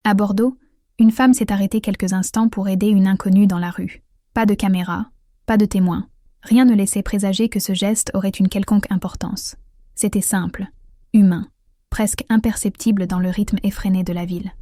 À Bordeaux, une femme s'est arrêtée quelques instants pour aider une inconnue dans la rue. Pas de caméra, pas de témoin. Rien ne laissait présager que ce geste aurait une quelconque importance. C'était simple, humain, presque imperceptible dans le rythme effréné de la ville.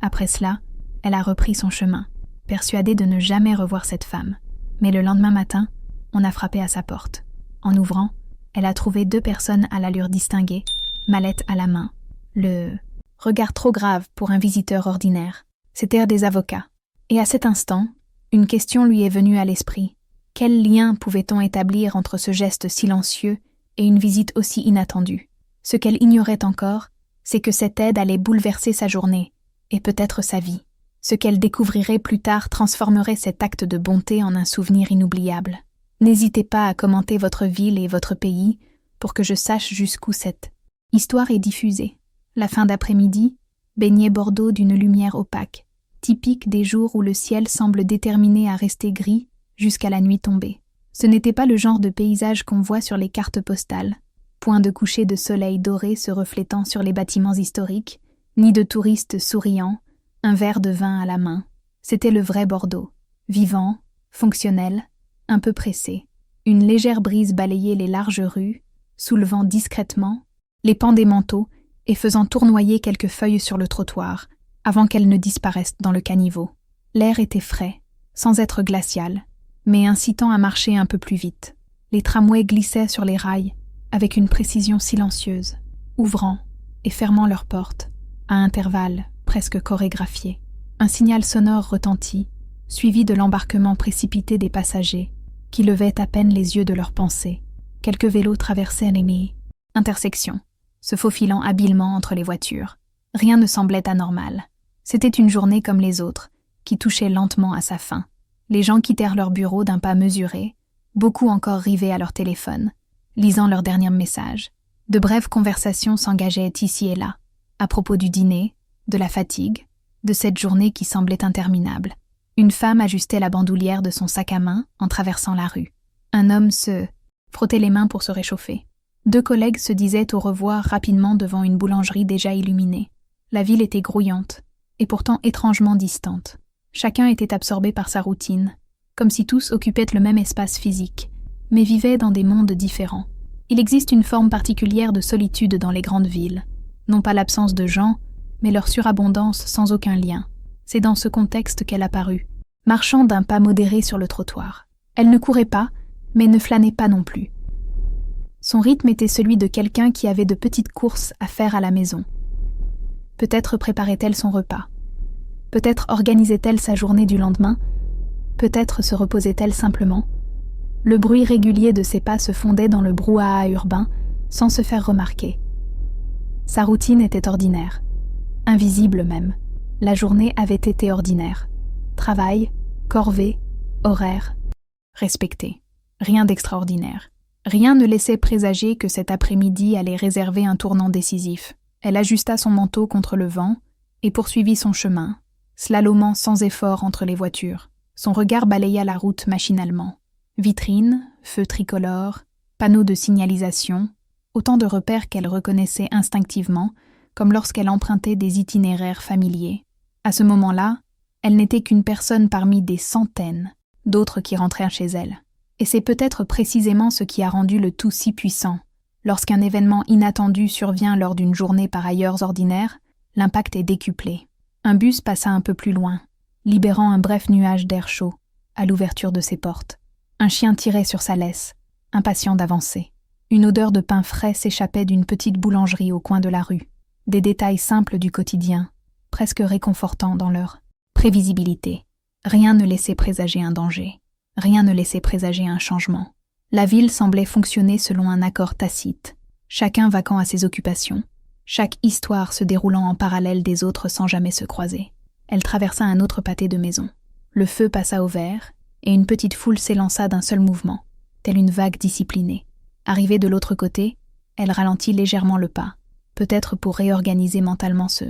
Après cela, elle a repris son chemin, persuadée de ne jamais revoir cette femme. Mais le lendemain matin, on a frappé à sa porte. En ouvrant, elle a trouvé 2 personnes à l'allure distinguée, mallette à la main. Le regard trop grave pour un visiteur ordinaire. C'étaient des avocats. Et à cet instant, une question lui est venue à l'esprit. Quel lien pouvait-on établir entre ce geste silencieux et une visite aussi inattendue? Ce qu'elle ignorait encore, c'est que cette aide allait bouleverser sa journée, et peut-être sa vie. Ce qu'elle découvrirait plus tard transformerait cet acte de bonté en un souvenir inoubliable. N'hésitez pas à commenter votre ville et votre pays pour que je sache jusqu'où cette histoire est diffusée. La fin d'après-midi baignait Bordeaux d'une lumière opaque, typique des jours où le ciel semble déterminé à rester gris jusqu'à la nuit tombée. Ce n'était pas le genre de paysage qu'on voit sur les cartes postales, point de coucher de soleil doré se reflétant sur les bâtiments historiques, ni de touristes souriants, un verre de vin à la main. C'était le vrai Bordeaux, vivant, fonctionnel, un peu pressé. Une légère brise balayait les larges rues, soulevant discrètement les pans des manteaux et faisant tournoyer quelques feuilles sur le trottoir, avant qu'elles ne disparaissent dans le caniveau. L'air était frais, sans être glacial, mais incitant à marcher un peu plus vite. Les tramways glissaient sur les rails, avec une précision silencieuse, ouvrant et fermant leurs portes, à intervalles presque chorégraphiés. Un signal sonore retentit, suivi de l'embarquement précipité des passagers, qui levaient à peine les yeux de leurs pensées. Quelques vélos traversaient les intersections, se faufilant habilement entre les voitures. Rien ne semblait anormal. C'était une journée comme les autres, qui touchait lentement à sa fin. Les gens quittèrent leur bureau d'un pas mesuré, beaucoup encore rivés à leur téléphone, lisant leurs derniers messages. De brèves conversations s'engageaient ici et là, à propos du dîner, de la fatigue, de cette journée qui semblait interminable. Une femme ajustait la bandoulière de son sac à main en traversant la rue. Un homme se frottait les mains pour se réchauffer. 2 collègues se disaient au revoir rapidement devant une boulangerie déjà illuminée. La ville était grouillante, et pourtant étrangement distante. Chacun était absorbé par sa routine, comme si tous occupaient le même espace physique, mais vivaient dans des mondes différents. Il existe une forme particulière de solitude dans les grandes villes, non pas l'absence de gens, mais leur surabondance sans aucun lien. C'est dans ce contexte qu'elle apparut, marchant d'un pas modéré sur le trottoir. Elle ne courait pas, mais ne flânait pas non plus. Son rythme était celui de quelqu'un qui avait de petites courses à faire à la maison. Peut-être préparait-elle son repas. Peut-être organisait-elle sa journée du lendemain. Peut-être se reposait-elle simplement. Le bruit régulier de ses pas se fondait dans le brouhaha urbain, sans se faire remarquer. Sa routine était ordinaire, invisible même. La journée avait été ordinaire. Travail, corvée, horaire, respecté. Rien d'extraordinaire. Rien ne laissait présager que cet après-midi allait réserver un tournant décisif. Elle ajusta son manteau contre le vent et poursuivit son chemin, slalomant sans effort entre les voitures. Son regard balaya la route machinalement. Vitrines, feux tricolores, panneaux de signalisation, autant de repères qu'elle reconnaissait instinctivement, comme lorsqu'elle empruntait des itinéraires familiers. À ce moment-là, elle n'était qu'une personne parmi des centaines d'autres qui rentrèrent chez elle. Et c'est peut-être précisément ce qui a rendu le tout si puissant. Lorsqu'un événement inattendu survient lors d'une journée par ailleurs ordinaire, l'impact est décuplé. Un bus passa un peu plus loin, libérant un bref nuage d'air chaud, à l'ouverture de ses portes. Un chien tirait sur sa laisse, impatient d'avancer. Une odeur de pain frais s'échappait d'une petite boulangerie au coin de la rue. Des détails simples du quotidien, presque réconfortants dans leur prévisibilité. Rien ne laissait présager un danger. Rien ne laissait présager un changement. La ville semblait fonctionner selon un accord tacite, chacun vaquant à ses occupations, chaque histoire se déroulant en parallèle des autres sans jamais se croiser. Elle traversa un autre pâté de maisons. Le feu passa au vert, et une petite foule s'élança d'un seul mouvement, telle une vague disciplinée. Arrivée de l'autre côté, elle ralentit légèrement le pas, peut-être pour réorganiser mentalement ce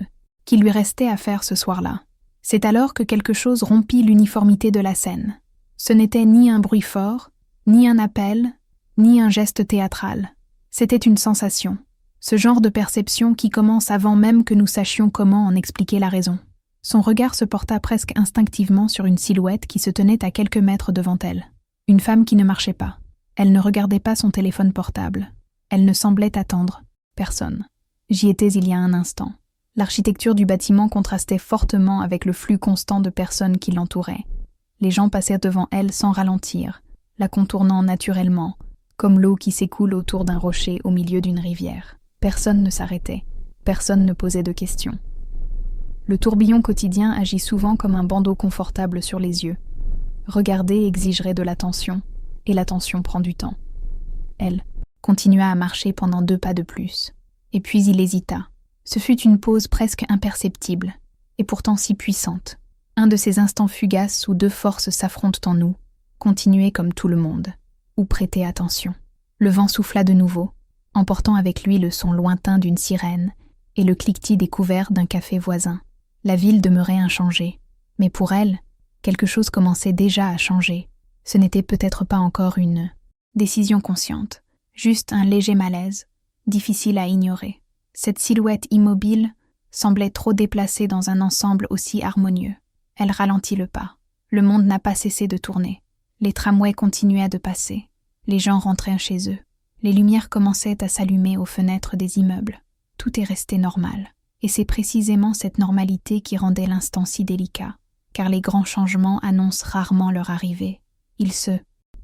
qui lui restait à faire ce soir-là. C'est alors que quelque chose rompit l'uniformité de la scène. Ce n'était ni un bruit fort, ni un appel, ni un geste théâtral. C'était une sensation, Ce genre de perception qui commence avant même que nous sachions comment en expliquer la raison. Son regard se porta presque instinctivement sur une silhouette qui se tenait à quelques mètres devant elle. Une femme qui ne marchait pas. Elle ne regardait pas son téléphone portable. Elle ne semblait attendre personne. J'y étais il y a un instant. L'architecture du bâtiment contrastait fortement avec le flux constant de personnes qui l'entouraient. Les gens passèrent devant elle sans ralentir, la contournant naturellement, comme l'eau qui s'écoule autour d'un rocher au milieu d'une rivière. Personne ne s'arrêtait, personne ne posait de questions. Le tourbillon quotidien agit souvent comme un bandeau confortable sur les yeux. Regarder exigerait de l'attention, et l'attention prend du temps. Elle continua à marcher pendant 2 pas de plus. Et puis il hésita. Ce fut une pause presque imperceptible, et pourtant si puissante. Un de ces instants fugaces où 2 forces s'affrontent en nous, continuer comme tout le monde, ou prêter attention. Le vent souffla de nouveau, emportant avec lui le son lointain d'une sirène et le cliquetis des couverts d'un café voisin. La ville demeurait inchangée, mais pour elle, quelque chose commençait déjà à changer. Ce n'était peut-être pas encore une décision consciente, juste un léger malaise, difficile à ignorer. Cette silhouette immobile semblait trop déplacée dans un ensemble aussi harmonieux. Elle ralentit le pas. Le monde n'a pas cessé de tourner. Les tramways continuaient de passer. Les gens rentraient chez eux. Les lumières commençaient à s'allumer aux fenêtres des immeubles. Tout est resté normal. Et c'est précisément cette normalité qui rendait l'instant si délicat, car les grands changements annoncent rarement leur arrivée. Ils se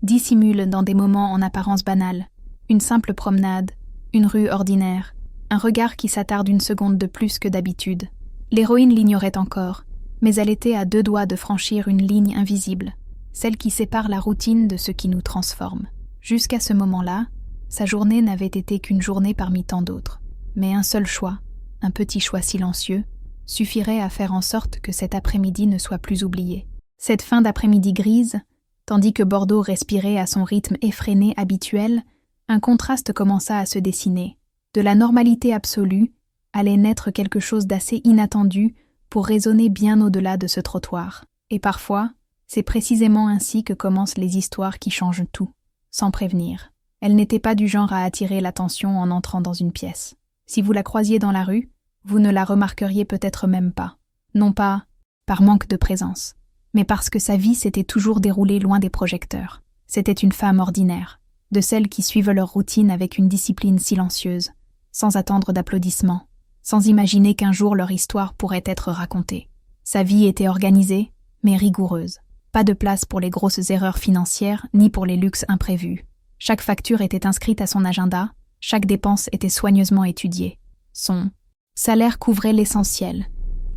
dissimulent dans des moments en apparence banals. Une simple promenade, une rue ordinaire, un regard qui s'attarde une seconde de plus que d'habitude. L'héroïne l'ignorait encore, mais elle était à 2 doigts de franchir une ligne invisible, celle qui sépare la routine de ce qui nous transforme. Jusqu'à ce moment-là, sa journée n'avait été qu'une journée parmi tant d'autres. Mais un seul choix, un petit choix silencieux, suffirait à faire en sorte que cet après-midi ne soit plus oublié. Cette fin d'après-midi grise, tandis que Bordeaux respirait à son rythme effréné habituel, un contraste commença à se dessiner. De la normalité absolue allait naître quelque chose d'assez inattendu pour résonner bien au-delà de ce trottoir. Et parfois, c'est précisément ainsi que commencent les histoires qui changent tout, sans prévenir. Elle n'était pas du genre à attirer l'attention en entrant dans une pièce. Si vous la croisiez dans la rue, vous ne la remarqueriez peut-être même pas. Non pas par manque de présence, mais parce que sa vie s'était toujours déroulée loin des projecteurs. C'était une femme ordinaire, de celles qui suivent leur routine avec une discipline silencieuse, sans attendre d'applaudissements, sans imaginer qu'un jour leur histoire pourrait être racontée. Sa vie était organisée, mais rigoureuse. Pas de place pour les grosses erreurs financières ni pour les luxes imprévus. Chaque facture était inscrite à son agenda, chaque dépense était soigneusement étudiée. Son salaire couvrait l'essentiel,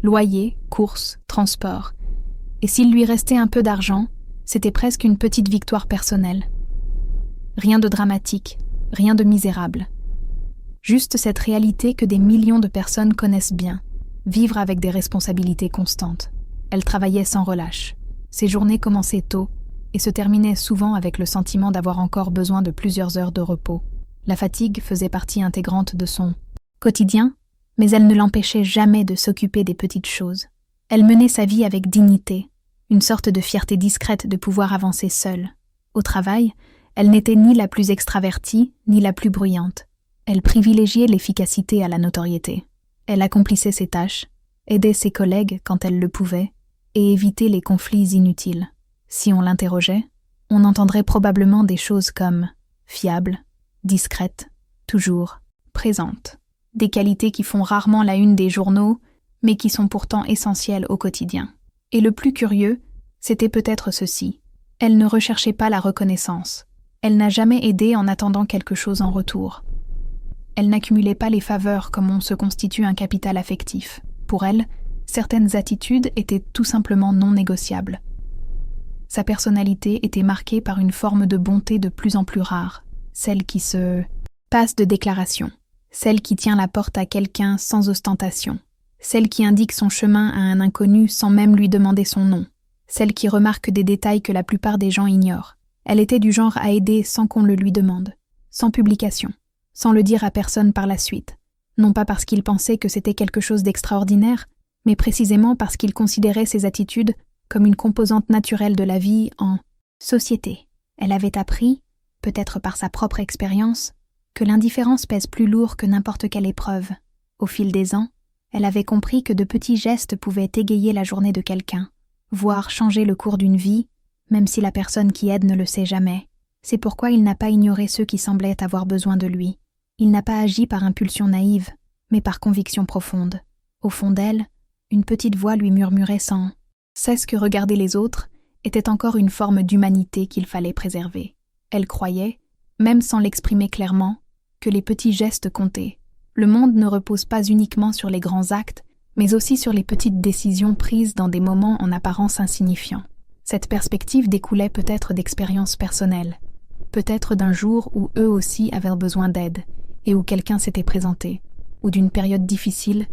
loyer, courses, transport. Et s'il lui restait un peu d'argent, c'était presque une petite victoire personnelle. Rien de dramatique, rien de misérable. Juste cette réalité que des millions de personnes connaissent bien, vivre avec des responsabilités constantes. Elle travaillait sans relâche. Ses journées commençaient tôt et se terminaient souvent avec le sentiment d'avoir encore besoin de plusieurs heures de repos. La fatigue faisait partie intégrante de son quotidien, mais elle ne l'empêchait jamais de s'occuper des petites choses. Elle menait sa vie avec dignité, une sorte de fierté discrète de pouvoir avancer seule. Au travail, elle n'était ni la plus extravertie, ni la plus bruyante. Elle privilégiait l'efficacité à la notoriété. Elle accomplissait ses tâches, aidait ses collègues quand elle le pouvait, et évitait les conflits inutiles. Si on l'interrogeait, on entendrait probablement des choses comme fiable, discrète, toujours présente. Des qualités qui font rarement la une des journaux, mais qui sont pourtant essentielles au quotidien. Et le plus curieux, c'était peut-être ceci. Elle ne recherchait pas la reconnaissance. Elle n'a jamais aidé en attendant quelque chose en retour. Elle n'accumulait pas les faveurs comme on se constitue un capital affectif. Pour elle, certaines attitudes étaient tout simplement non négociables. Sa personnalité était marquée par une forme de bonté de plus en plus rare, celle qui se passe de déclaration, celle qui tient la porte à quelqu'un sans ostentation, celle qui indique son chemin à un inconnu sans même lui demander son nom, celle qui remarque des détails que la plupart des gens ignorent. Elle était du genre à aider sans qu'on le lui demande, sans publication, sans le dire à personne par la suite, non pas parce qu'il pensait que c'était quelque chose d'extraordinaire, mais précisément parce qu'il considérait ses attitudes comme une composante naturelle de la vie en société. Elle avait appris, peut-être par sa propre expérience, que l'indifférence pèse plus lourd que n'importe quelle épreuve. Au fil des ans, elle avait compris que de petits gestes pouvaient égayer la journée de quelqu'un, voire changer le cours d'une vie, même si la personne qui aide ne le sait jamais. C'est pourquoi il n'a pas ignoré ceux qui semblaient avoir besoin de lui. Il n'a pas agi par impulsion naïve, mais par conviction profonde. Au fond d'elle, une petite voix lui murmurait sans cesse que regarder les autres était encore une forme d'humanité qu'il fallait préserver. Elle croyait, même sans l'exprimer clairement, que les petits gestes comptaient. Le monde ne repose pas uniquement sur les grands actes, mais aussi sur les petites décisions prises dans des moments en apparence insignifiants. Cette perspective découlait peut-être d'expériences personnelles, peut-être d'un jour où eux aussi avaient besoin d'aide, et où quelqu'un s'était présenté, ou d'une période difficile,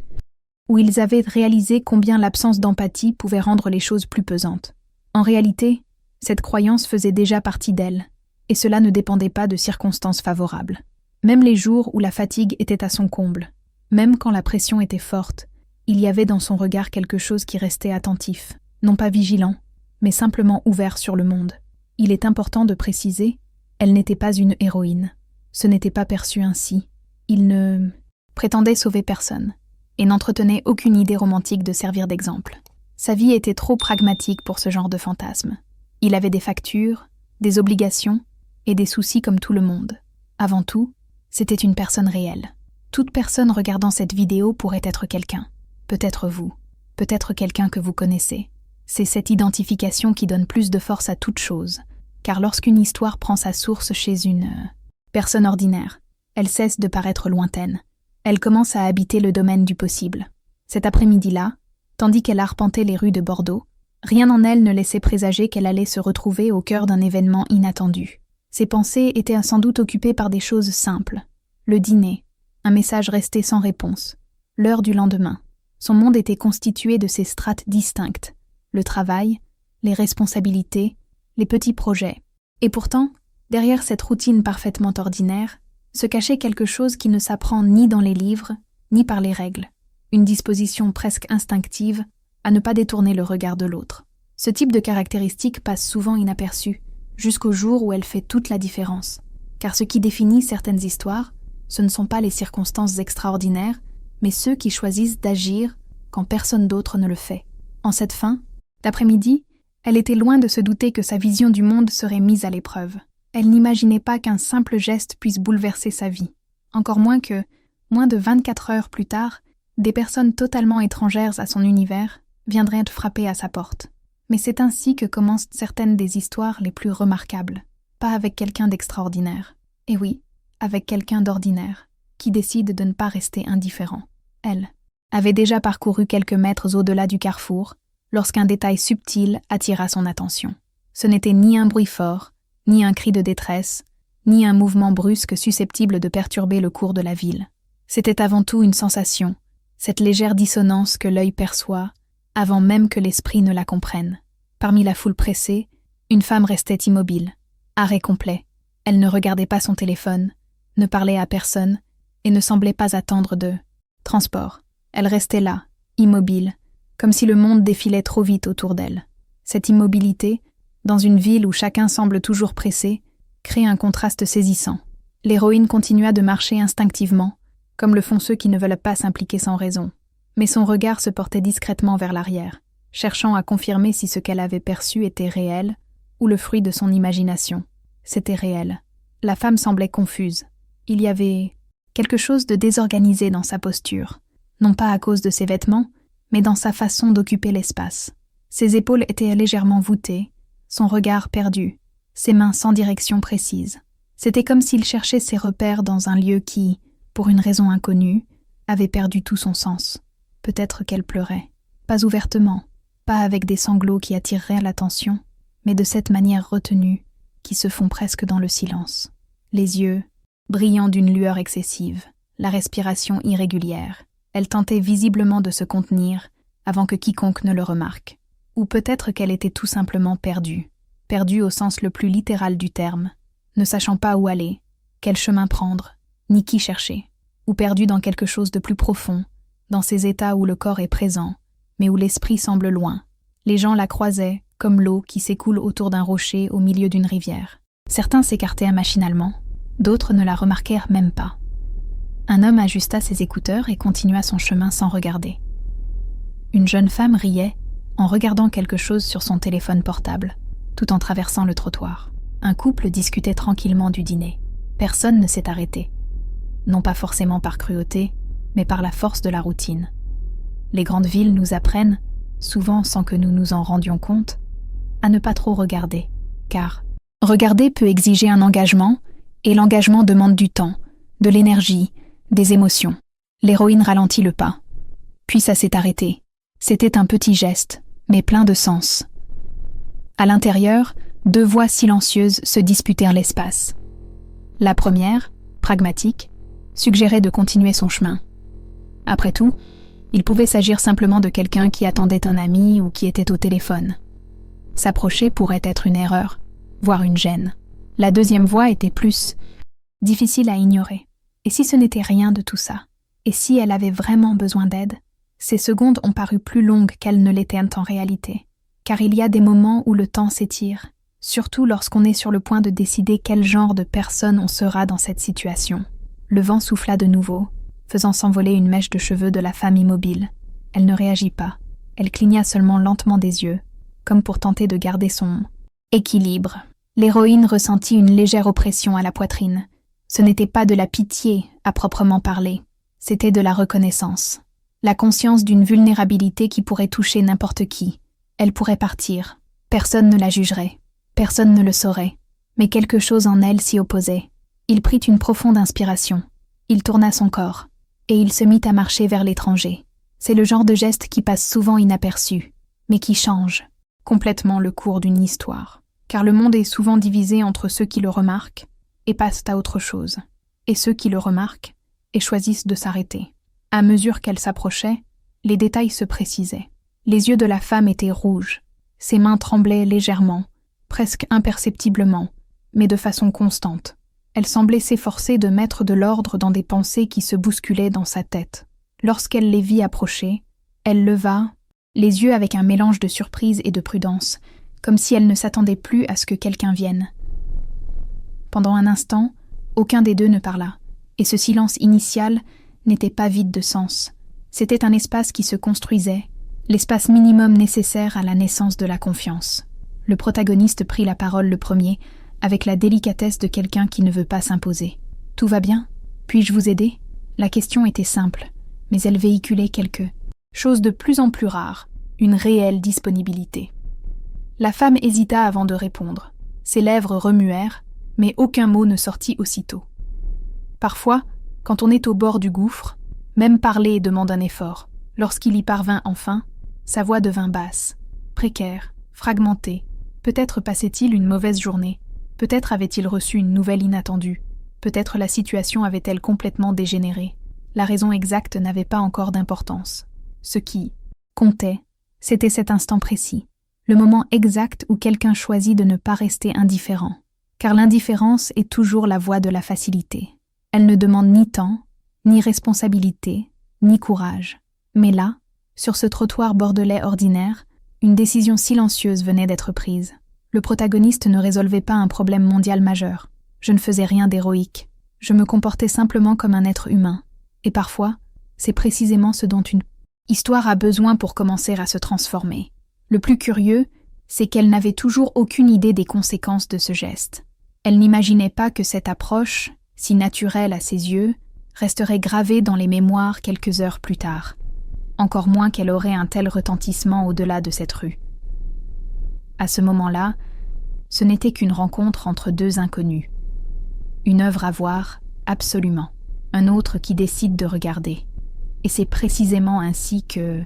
où ils avaient réalisé combien l'absence d'empathie pouvait rendre les choses plus pesantes. En réalité, cette croyance faisait déjà partie d'elle, et cela ne dépendait pas de circonstances favorables. Même les jours où la fatigue était à son comble, même quand la pression était forte, il y avait dans son regard quelque chose qui restait attentif, non pas vigilant, mais simplement ouvert sur le monde. Il est important de préciser, elle n'était pas une héroïne. Ce n'était pas perçu ainsi. Il ne prétendait sauver personne, et n'entretenait aucune idée romantique de servir d'exemple. Sa vie était trop pragmatique pour ce genre de fantasme. Il avait des factures, des obligations et des soucis comme tout le monde. Avant tout, c'était une personne réelle. Toute personne regardant cette vidéo pourrait être quelqu'un. Peut-être vous, peut-être quelqu'un que vous connaissez. C'est cette identification qui donne plus de force à toute chose, car lorsqu'une histoire prend sa source chez une personne ordinaire, elle cesse de paraître lointaine. Elle commence à habiter le domaine du possible. Cet après-midi-là, tandis qu'elle arpentait les rues de Bordeaux, rien en elle ne laissait présager qu'elle allait se retrouver au cœur d'un événement inattendu. Ses pensées étaient sans doute occupées par des choses simples. Le dîner, un message resté sans réponse, l'heure du lendemain. Son monde était constitué de ces strates distinctes, le travail, les responsabilités, les petits projets. Et pourtant, derrière cette routine parfaitement ordinaire, se cachait quelque chose qui ne s'apprend ni dans les livres, ni par les règles. Une disposition presque instinctive à ne pas détourner le regard de l'autre. Ce type de caractéristique passe souvent inaperçu, jusqu'au jour où elle fait toute la différence. Car ce qui définit certaines histoires, ce ne sont pas les circonstances extraordinaires, mais ceux qui choisissent d'agir quand personne d'autre ne le fait. En cette fin d'après-midi, elle était loin de se douter que sa vision du monde serait mise à l'épreuve. Elle n'imaginait pas qu'un simple geste puisse bouleverser sa vie. Encore moins que, moins de 24 heures plus tard, des personnes totalement étrangères à son univers viendraient frapper à sa porte. Mais c'est ainsi que commencent certaines des histoires les plus remarquables. Pas avec quelqu'un d'extraordinaire. Et oui, avec quelqu'un d'ordinaire, qui décide de ne pas rester indifférent. Elle avait déjà parcouru quelques mètres au-delà du carrefour, lorsqu'un détail subtil attira son attention. Ce n'était ni un bruit fort, ni un cri de détresse, ni un mouvement brusque susceptible de perturber le cours de la ville. C'était avant tout une sensation, cette légère dissonance que l'œil perçoit, avant même que l'esprit ne la comprenne. Parmi la foule pressée, une femme restait immobile, arrêt complet. Elle ne regardait pas son téléphone, ne parlait à personne, et ne semblait pas attendre de transport. Elle restait là, immobile, comme si le monde défilait trop vite autour d'elle. Cette immobilité, dans une ville où chacun semble toujours pressé, crée un contraste saisissant. L'héroïne continua de marcher instinctivement, comme le font ceux qui ne veulent pas s'impliquer sans raison. Mais son regard se portait discrètement vers l'arrière, cherchant à confirmer si ce qu'elle avait perçu était réel ou le fruit de son imagination. C'était réel. La femme semblait confuse. Il y avait quelque chose de désorganisé dans sa posture, non pas à cause de ses vêtements, mais dans sa façon d'occuper l'espace. Ses épaules étaient légèrement voûtées, son regard perdu, ses mains sans direction précise. C'était comme s'il cherchait ses repères dans un lieu qui, pour une raison inconnue, avait perdu tout son sens. Peut-être qu'elle pleurait. Pas ouvertement, pas avec des sanglots qui attireraient l'attention, mais de cette manière retenue, qui se font presque dans le silence. Les yeux, brillant d'une lueur excessive, la respiration irrégulière. Elle tentait visiblement de se contenir avant que quiconque ne le remarque. Ou peut-être qu'elle était tout simplement perdue. Perdue au sens le plus littéral du terme, ne sachant pas où aller, quel chemin prendre, ni qui chercher. Ou perdue dans quelque chose de plus profond, dans ces états où le corps est présent, mais où l'esprit semble loin. Les gens la croisaient, comme l'eau qui s'écoule autour d'un rocher au milieu d'une rivière. Certains s'écartèrent machinalement, D'autres ne la remarquèrent même pas. Un homme ajusta ses écouteurs et continua son chemin sans regarder. Une jeune femme riait en regardant quelque chose sur son téléphone portable, tout en traversant le trottoir. Un couple discutait tranquillement du dîner. Personne ne s'est arrêté. Non pas forcément par cruauté, mais par la force de la routine. Les grandes villes nous apprennent, souvent sans que nous nous en rendions compte, à ne pas trop regarder, car regarder peut exiger un engagement, et l'engagement demande du temps, de l'énergie, des émotions. L'héroïne ralentit le pas. Puis ça s'est arrêté. C'était un petit geste, mais plein de sens. À l'intérieur, 2 voix silencieuses se disputèrent l'espace. La première, pragmatique, suggérait de continuer son chemin. Après tout, il pouvait s'agir simplement de quelqu'un qui attendait un ami ou qui était au téléphone. S'approcher pourrait être une erreur, voire une gêne. La deuxième voix était plus difficile à ignorer. Et si ce n'était rien de tout ça? Et si elle avait vraiment besoin d'aide? Ces secondes ont paru plus longues qu'elles ne l'étaient en réalité. Car il y a des moments où le temps s'étire, surtout lorsqu'on est sur le point de décider quel genre de personne on sera dans cette situation. Le vent souffla de nouveau, faisant s'envoler une mèche de cheveux de la femme immobile. Elle ne réagit pas. Elle cligna seulement lentement des yeux, comme pour tenter de garder son équilibre. L'héroïne ressentit une légère oppression à la poitrine. Ce n'était pas de la pitié à proprement parler, c'était de la reconnaissance. La conscience d'une vulnérabilité qui pourrait toucher n'importe qui. Elle pourrait partir. Personne ne la jugerait. Personne ne le saurait. Mais quelque chose en elle s'y opposait. Il prit une profonde inspiration. Il tourna son corps. Et il se mit à marcher vers l'étranger. C'est le genre de geste qui passe souvent inaperçu, mais qui change complètement le cours d'une histoire. Car le monde est souvent divisé entre ceux qui le remarquent et passent à autre chose, et ceux qui le remarquent et choisissent de s'arrêter. À mesure qu'elle s'approchait, les détails se précisaient. Les yeux de la femme étaient rouges, ses mains tremblaient légèrement, presque imperceptiblement, mais de façon constante. Elle semblait s'efforcer de mettre de l'ordre dans des pensées qui se bousculaient dans sa tête. Lorsqu'elle les vit approcher, elle leva les yeux avec un mélange de surprise et de prudence, comme si elle ne s'attendait plus à ce que quelqu'un vienne. Pendant un instant, aucun des deux ne parla, et ce silence initial n'était pas vide de sens. C'était un espace qui se construisait, l'espace minimum nécessaire à la naissance de la confiance. Le protagoniste prit la parole le premier, avec la délicatesse de quelqu'un qui ne veut pas s'imposer. « Tout va bien? Puis-je vous aider ?» La question était simple, mais elle véhiculait quelque chose de plus en plus rare, une réelle disponibilité. La femme hésita avant de répondre. Ses lèvres remuèrent, mais aucun mot ne sortit aussitôt. Parfois, quand on est au bord du gouffre, même parler demande un effort. Lorsqu'il y parvint enfin, sa voix devint basse, précaire, fragmentée. Peut-être passait-il une mauvaise journée, peut-être avait-il reçu une nouvelle inattendue, peut-être la situation avait-elle complètement dégénéré. La raison exacte n'avait pas encore d'importance. Ce qui comptait, c'était cet instant précis, le moment exact où quelqu'un choisit de ne pas rester indifférent. Car l'indifférence est toujours la voie de la facilité. Elle ne demande ni temps, ni responsabilité, ni courage. Mais là, sur ce trottoir bordelais ordinaire, une décision silencieuse venait d'être prise. Le protagoniste ne résolvait pas un problème mondial majeur. Je ne faisais rien d'héroïque. Je me comportais simplement comme un être humain. Et parfois, c'est précisément ce dont une histoire a besoin pour commencer à se transformer. Le plus curieux, c'est qu'elle n'avait toujours aucune idée des conséquences de ce geste. Elle n'imaginait pas que cette approche, si naturelle à ses yeux, resterait gravée dans les mémoires quelques heures plus tard. Encore moins qu'elle aurait un tel retentissement au-delà de cette rue. À ce moment-là, ce n'était qu'une rencontre entre 2 inconnus. Une œuvre à voir, absolument. Un autre qui décide de regarder. Et c'est précisément ainsi que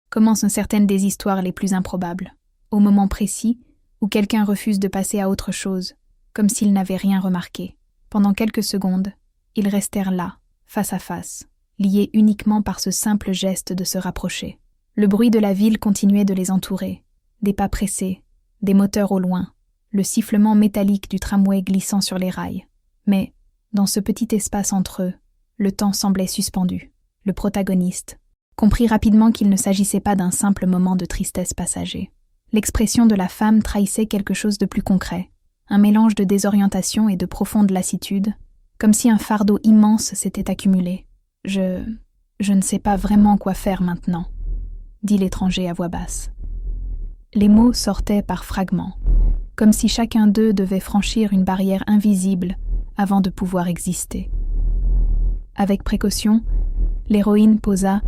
commencent certaines des histoires les plus improbables. Au moment précis où quelqu'un refuse de passer à autre chose, comme s'il n'avait rien remarqué. Pendant quelques secondes, ils restèrent là, face à face, liés uniquement par ce simple geste de se rapprocher. Le bruit de la ville continuait de les entourer, des pas pressés, des moteurs au loin, le sifflement métallique du tramway glissant sur les rails. Mais, dans ce petit espace entre eux, le temps semblait suspendu. Le protagoniste comprit rapidement qu'il ne s'agissait pas d'un simple moment de tristesse passager. L'expression de la femme trahissait quelque chose de plus concret, un mélange de désorientation et de profonde lassitude, comme si un fardeau immense s'était accumulé. « Je ne sais pas vraiment quoi faire maintenant », dit l'étranger à voix basse. Les mots sortaient par fragments, comme si chacun d'eux devait franchir une barrière invisible avant de pouvoir exister. Avec précaution, l'héroïne posa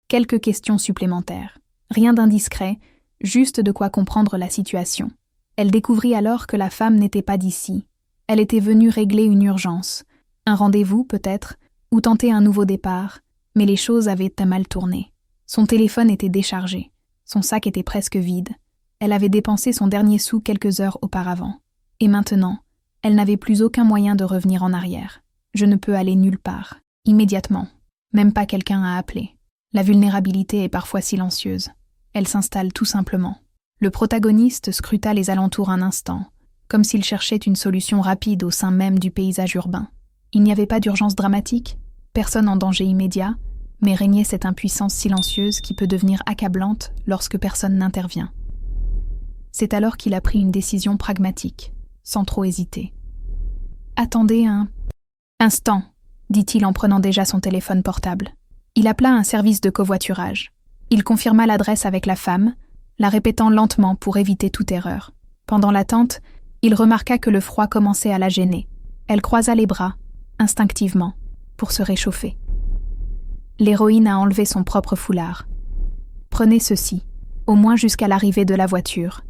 quelques questions supplémentaires. Rien d'indiscret, juste de quoi comprendre la situation. Elle découvrit alors que la femme n'était pas d'ici. Elle était venue régler une urgence, un rendez-vous peut-être, ou tenter un nouveau départ, mais les choses avaient mal tourné. Son téléphone était déchargé, son sac était presque vide. Elle avait dépensé son dernier sou quelques heures auparavant. Et maintenant, elle n'avait plus aucun moyen de revenir en arrière. Je ne peux aller nulle part, immédiatement. Même pas quelqu'un à appeler. La vulnérabilité est parfois silencieuse. Elle s'installe tout simplement. Le protagoniste scruta les alentours un instant, comme s'il cherchait une solution rapide au sein même du paysage urbain. Il n'y avait pas d'urgence dramatique, personne en danger immédiat, mais régnait cette impuissance silencieuse qui peut devenir accablante lorsque personne n'intervient. C'est alors qu'il a pris une décision pragmatique, sans trop hésiter. « Attendez un instant », dit-il en prenant déjà son téléphone portable. Il appela un service de covoiturage. Il confirma l'adresse avec la femme, la répétant lentement pour éviter toute erreur. Pendant l'attente, il remarqua que le froid commençait à la gêner. Elle croisa les bras, instinctivement, pour se réchauffer. L'héroïne a enlevé son propre foulard. « Prenez ceci, au moins jusqu'à l'arrivée de la voiture. »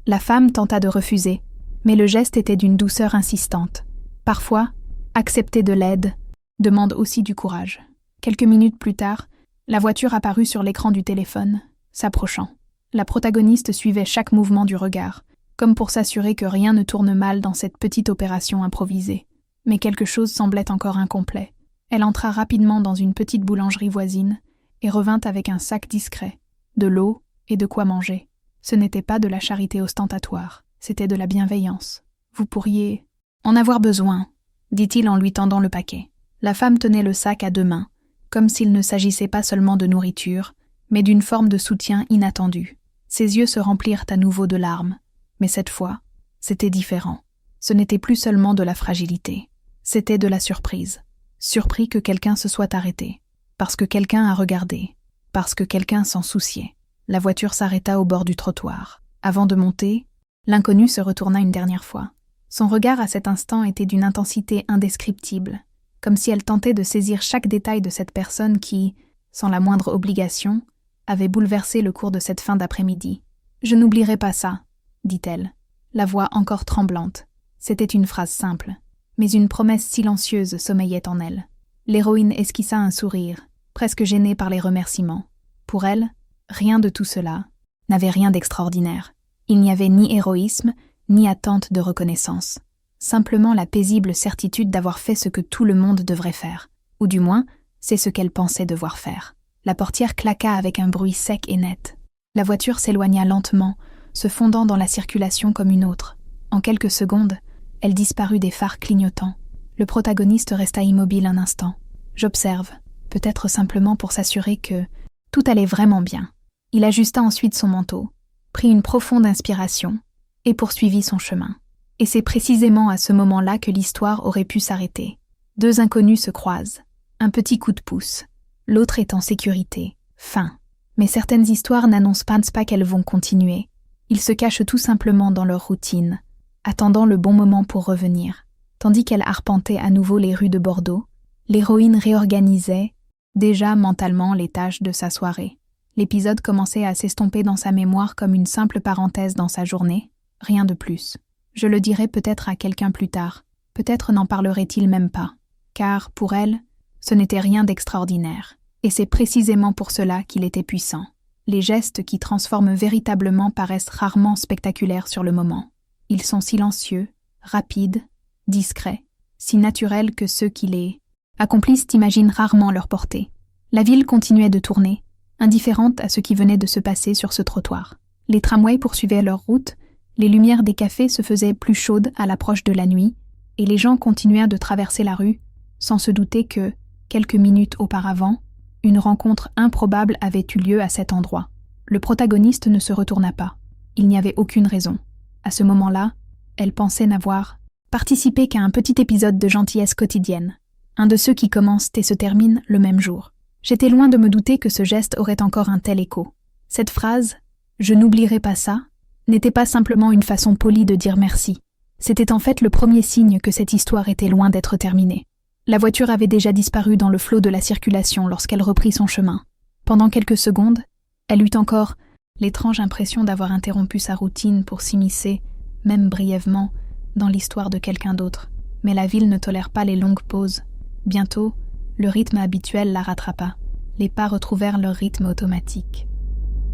La femme tenta de refuser, mais le geste était d'une douceur insistante. Parfois, accepter de l'aide demande aussi du courage. Quelques minutes plus tard, la voiture apparut sur l'écran du téléphone, s'approchant. La protagoniste suivait chaque mouvement du regard, comme pour s'assurer que rien ne tourne mal dans cette petite opération improvisée. Mais quelque chose semblait encore incomplet. Elle entra rapidement dans une petite boulangerie voisine et revint avec un sac discret, de l'eau et de quoi manger. Ce n'était pas de la charité ostentatoire, c'était de la bienveillance. « Vous pourriez en avoir besoin », dit-il en lui tendant le paquet. La femme tenait le sac à deux mains, comme s'il ne s'agissait pas seulement de nourriture, mais d'une forme de soutien inattendu. Ses yeux se remplirent à nouveau de larmes, mais cette fois, c'était différent. Ce n'était plus seulement de la fragilité, c'était de la surprise. Surpris que quelqu'un se soit arrêté, parce que quelqu'un a regardé, parce que quelqu'un s'en souciait. La voiture s'arrêta au bord du trottoir. Avant de monter, l'inconnu se retourna une dernière fois. Son regard à cet instant était d'une intensité indescriptible, comme si elle tentait de saisir chaque détail de cette personne qui, sans la moindre obligation, avait bouleversé le cours de cette fin d'après-midi. « Je n'oublierai pas ça », dit-elle, la voix encore tremblante. C'était une phrase simple, mais une promesse silencieuse sommeillait en elle. L'héroïne esquissa un sourire, presque gênée par les remerciements. Pour elle, rien de tout cela n'avait rien d'extraordinaire. Il n'y avait ni héroïsme, ni attente de reconnaissance. Simplement la paisible certitude d'avoir fait ce que tout le monde devrait faire. Ou du moins, c'est ce qu'elle pensait devoir faire. La portière claqua avec un bruit sec et net. La voiture s'éloigna lentement, se fondant dans la circulation comme une autre. En quelques secondes, elle disparut des phares clignotants. Le protagoniste resta immobile un instant. J'observe, peut-être simplement pour s'assurer que tout allait vraiment bien. Il ajusta ensuite son manteau, prit une profonde inspiration et poursuivit son chemin. Et c'est précisément à ce moment-là que l'histoire aurait pu s'arrêter. Deux inconnus se croisent. Un petit coup de pouce. L'autre est en sécurité. Fin. Mais certaines histoires n'annoncent pas qu'elles vont continuer. Ils se cachent tout simplement dans leur routine, attendant le bon moment pour revenir. Tandis qu'elle arpentait à nouveau les rues de Bordeaux, l'héroïne réorganisait, déjà mentalement, les tâches de sa soirée. L'épisode commençait à s'estomper dans sa mémoire comme une simple parenthèse dans sa journée, rien de plus. Je le dirai peut-être à quelqu'un plus tard, peut-être n'en parlerait-il même pas, car, pour elle, ce n'était rien d'extraordinaire, et c'est précisément pour cela qu'il était puissant. Les gestes qui transforment véritablement paraissent rarement spectaculaires sur le moment. Ils sont silencieux, rapides, discrets, si naturels que ceux qui les accomplissent imaginent rarement leur portée. La ville continuait de tourner, indifférente à ce qui venait de se passer sur ce trottoir. Les tramways poursuivaient leur route, les lumières des cafés se faisaient plus chaudes à l'approche de la nuit, et les gens continuèrent de traverser la rue, sans se douter que, quelques minutes auparavant, une rencontre improbable avait eu lieu à cet endroit. Le protagoniste ne se retourna pas. Il n'y avait aucune raison. À ce moment-là, Elle pensait n'avoir participé qu'à un petit épisode de gentillesse quotidienne, un de ceux qui commencent et se terminent le même jour. J'étais loin de me douter que ce geste aurait encore un tel écho. Cette phrase « je n'oublierai pas ça » n'était pas simplement une façon polie de dire merci. C'était en fait le premier signe que cette histoire était loin d'être terminée. La voiture avait déjà disparu dans le flot de la circulation lorsqu'elle reprit son chemin. Pendant quelques secondes, elle eut encore l'étrange impression d'avoir interrompu sa routine pour s'immiscer, même brièvement, dans l'histoire de quelqu'un d'autre. Mais la ville ne tolère pas les longues pauses. Bientôt, le rythme habituel la rattrapa. Les pas retrouvèrent leur rythme automatique.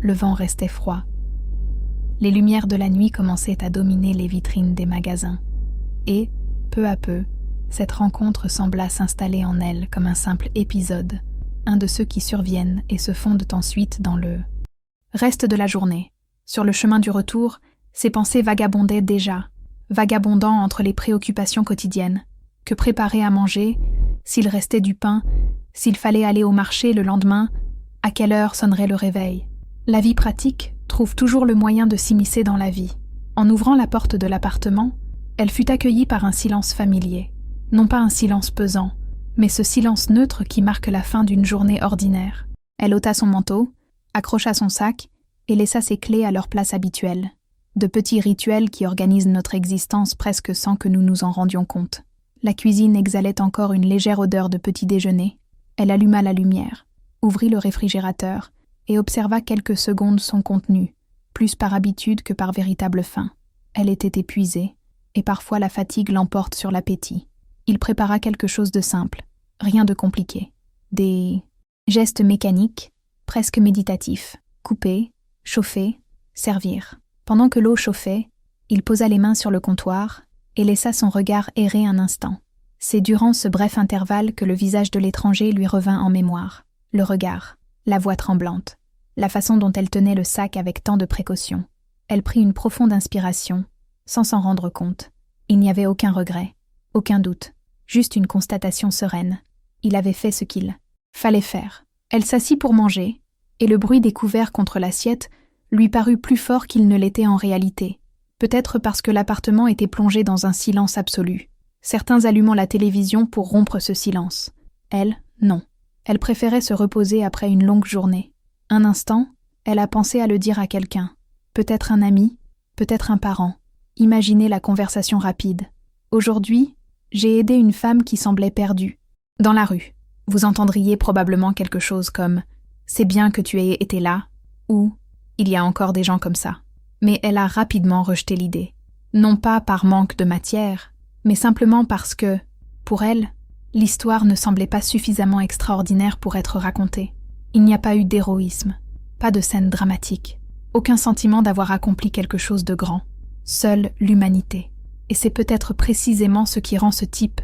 Le vent restait froid. Les lumières de la nuit commençaient à dominer les vitrines des magasins. Et, peu à peu, cette rencontre sembla s'installer en elle comme un simple épisode, un de ceux qui surviennent et se fondent ensuite dans le reste de la journée. Sur le chemin du retour, ses pensées vagabondaient déjà, vagabondant entre les préoccupations quotidiennes. Que préparer à manger, s'il restait du pain, s'il fallait aller au marché le lendemain, à quelle heure sonnerait le réveil. La vie pratique trouve toujours le moyen de s'immiscer dans la vie. En ouvrant la porte de l'appartement, elle fut accueillie par un silence familier. Non pas un silence pesant, mais ce silence neutre qui marque la fin d'une journée ordinaire. Elle ôta son manteau, accrocha son sac et laissa ses clés à leur place habituelle. De petits rituels qui organisent notre existence presque sans que nous nous en rendions compte. La cuisine exhalait encore une légère odeur de petit déjeuner. Elle alluma la lumière, ouvrit le réfrigérateur et observa quelques secondes son contenu, plus par habitude que par véritable faim. Elle était épuisée, et parfois la fatigue l'emporte sur l'appétit. Il prépara quelque chose de simple, rien de compliqué. Des gestes mécaniques, presque méditatifs, couper, chauffer, servir. Pendant que l'eau chauffait, il posa les mains sur le comptoir et laissa son regard errer un instant. C'est durant ce bref intervalle que le visage de l'étranger lui revint en mémoire. Le regard, la voix tremblante, la façon dont elle tenait le sac avec tant de précaution. Elle prit une profonde inspiration, sans s'en rendre compte. Il n'y avait aucun regret, aucun doute, juste une constatation sereine. Il avait fait ce qu'il fallait faire. Elle s'assit pour manger, et le bruit des couverts contre l'assiette lui parut plus fort qu'il ne l'était en réalité. Peut-être parce que l'appartement était plongé dans un silence absolu. Certains allumant la télévision pour rompre ce silence. Elle, non. Elle préférait se reposer après une longue journée. Un instant, elle a pensé à le dire à quelqu'un. Peut-être un ami, peut-être un parent. Imaginez la conversation rapide. Aujourd'hui, j'ai aidé une femme qui semblait perdue. Dans la rue, vous entendriez probablement quelque chose comme « C'est bien que tu aies été là » ou « Il y a encore des gens comme ça ». Mais elle a rapidement rejeté l'idée. Non pas par manque de matière, mais simplement parce que, pour elle, l'histoire ne semblait pas suffisamment extraordinaire pour être racontée. Il n'y a pas eu d'héroïsme, pas de scène dramatique, aucun sentiment d'avoir accompli quelque chose de grand. Seule l'humanité. Et c'est peut-être précisément ce qui rend ce type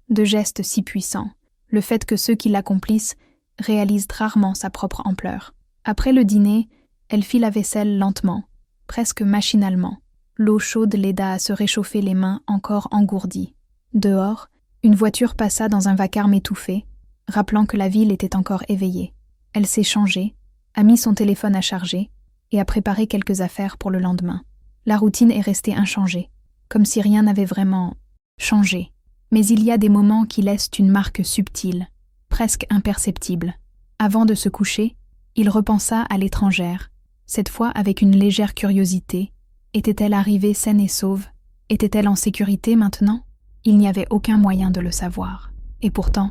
de geste si puissant, le fait que ceux qui l'accomplissent réalisent rarement sa propre ampleur. Après le dîner, elle fit la vaisselle lentement, presque machinalement. L'eau chaude l'aida à se réchauffer les mains encore engourdies. Dehors, une voiture passa dans un vacarme étouffé, rappelant que la ville était encore éveillée. Elle s'est changée, a mis son téléphone à charger et a préparé quelques affaires pour le lendemain. La routine est restée inchangée, comme si rien n'avait vraiment changé. Mais il y a des moments qui laissent une marque subtile, presque imperceptible. Avant de se coucher, il repensa à l'étrangère, cette fois avec une légère curiosité. Était-elle arrivée saine et sauve? Était-elle en sécurité maintenant? Il n'y avait aucun moyen de le savoir. Et pourtant,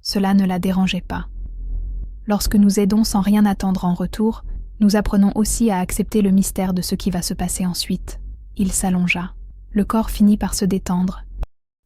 cela ne la dérangeait pas. Lorsque nous aidons sans rien attendre en retour, nous apprenons aussi à accepter le mystère de ce qui va se passer ensuite. Il s'allongea. Le corps finit par se détendre